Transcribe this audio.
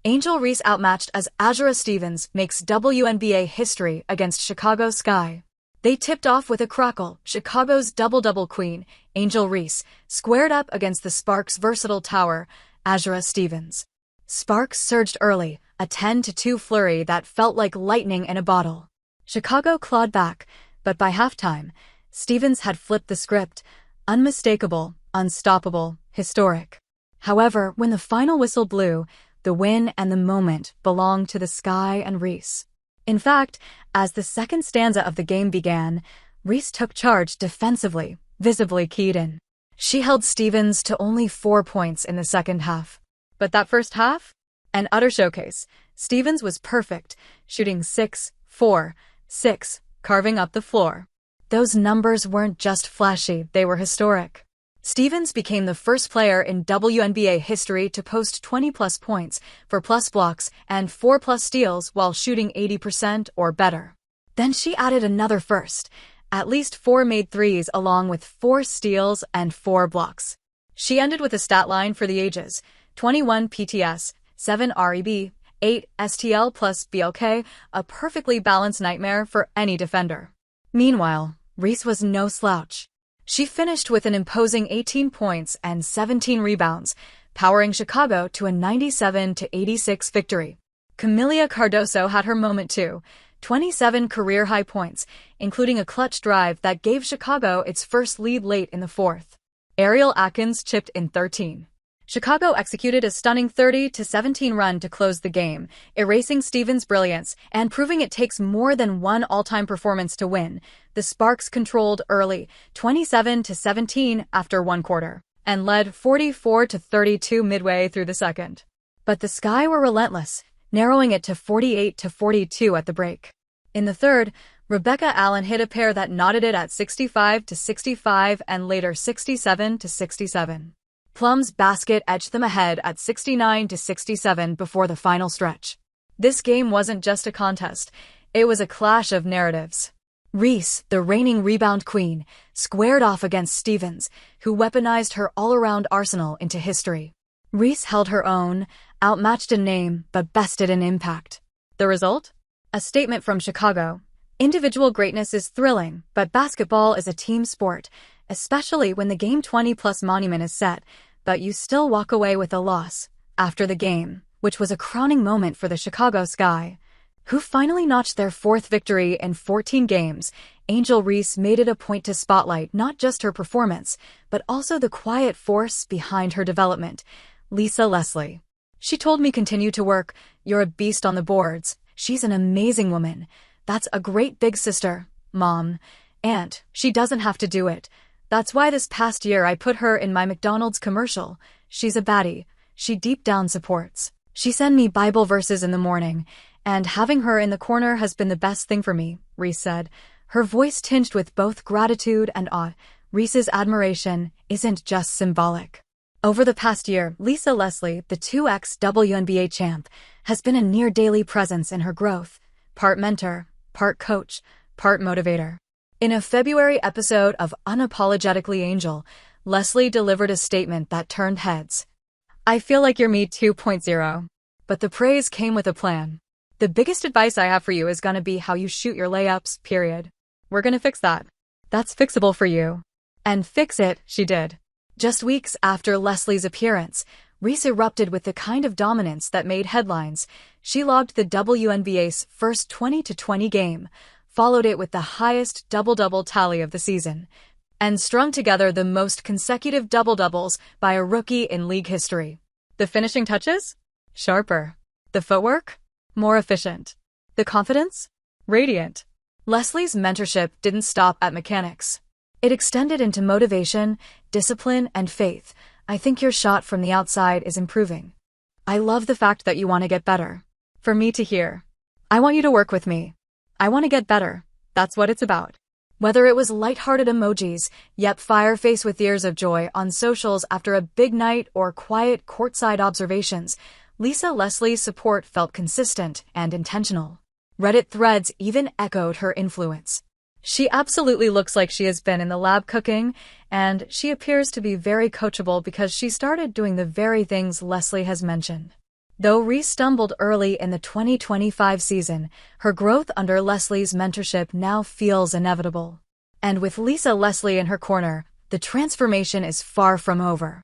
Angel Reese outmatched as Azura Stevens makes WNBA history against Chicago Sky. They tipped off with a crackle. Chicago's double-double queen, Angel Reese, squared up against the Sparks' versatile tower, Azura Stevens. Sparks surged early, a 10-2 flurry that felt like lightning in a bottle. Chicago clawed back, but by halftime, Stevens had flipped the script. Unmistakable, unstoppable, historic. However, when the final whistle blew, the win and the moment belonged to the Sky and Reese. In fact, as the second stanza of the game began, Reese took charge defensively, visibly keyed in. She held Stevens to only 4 points in the second half. But that first half? An utter showcase. Stevens was perfect, shooting 6, 4, 6, carving up the floor. Those numbers weren't just flashy, they were historic. Stevens became the first player in WNBA history to post 20-plus points, 4-plus blocks, and 4-plus steals while shooting 80% or better. Then she added another first, at least 4 made threes along with 4 steals and 4 blocks. She ended with a stat line for the ages: 21 PTS, 7 REB, 8 STL plus BLK, a perfectly balanced nightmare for any defender. Meanwhile, Reese was no slouch. She finished with an imposing 18 points and 17 rebounds, powering Chicago to a 97-86 victory. Camila Cardoso had her moment too, 27 career-high points, including a clutch drive that gave Chicago its first lead late in the fourth. Ariel Atkins chipped in 13. Chicago executed a stunning 30-17 run to close the game, erasing Stevens' brilliance and proving it takes more than one all-time performance to win. The Sparks controlled early, 27-17 after one quarter, and led 44-32 midway through the second. But the Sky were relentless, narrowing it to 48-42 at the break. In the third, Rebecca Allen hit a pair that knotted it at 65-65 and later 67-67. Plum's basket edged them ahead at 69-67 before the final stretch. This game wasn't just a contest, it was a clash of narratives. Reese, the reigning rebound queen, squared off against Stevens, who weaponized her all-around arsenal into history. Reese held her own, outmatched in name but bested in impact. The result? A statement from Chicago. Individual greatness is thrilling, but basketball is a team sport, especially when the game 20-plus monument is set, but you still walk away with a loss. After the game, which was a crowning moment for the Chicago Sky, who finally notched their 4th victory in 14 games, Angel Reese made it a point to spotlight not just her performance, but also the quiet force behind her development, Lisa Leslie. She told me, "Continue to work, you're a beast on the boards. She's an amazing woman. That's a great big sister, mom. And she doesn't have to do it. That's why this past year I put her in my McDonald's commercial. She's a baddie. She deep down supports. She sent me Bible verses in the morning, and having her in the corner has been the best thing for me," Reese said, her voice tinged with both gratitude and awe. Reese's admiration isn't just symbolic. Over the past year, Lisa Leslie, the 2x WNBA champ, has been a near-daily presence in her growth, part mentor, part coach, part motivator. In a February episode of Unapologetically Angel, Leslie delivered a statement that turned heads. "I feel like you're me 2.0. But the praise came with a plan. The biggest advice I have for you is gonna be how you shoot your layups, period. We're gonna fix that. That's fixable for you." And fix it, she did. Just weeks after Leslie's appearance, Reese erupted with the kind of dominance that made headlines. She logged the WNBA's first 20-20 game, followed it with the highest double-double tally of the season, and strung together the most consecutive double-doubles by a rookie in league history. The finishing touches? Sharper. The footwork? More efficient. The confidence? Radiant. Leslie's mentorship didn't stop at mechanics. It extended into motivation, discipline, and faith. "I think your shot from the outside is improving. I love the fact that you want to get better. For me to hear. I want you to work with me. I want to get better. That's what it's about." Whether it was lighthearted emojis, yep fire face with tears of joy on socials after a big night, or quiet courtside observations, Lisa Leslie's support felt consistent and intentional. Reddit threads even echoed her influence. "She absolutely looks like she has been in the lab cooking, and she appears to be very coachable because she started doing the very things Leslie has mentioned." Though Reese stumbled early in the 2025 season, her growth under Leslie's mentorship now feels inevitable. And with Lisa Leslie in her corner, the transformation is far from over.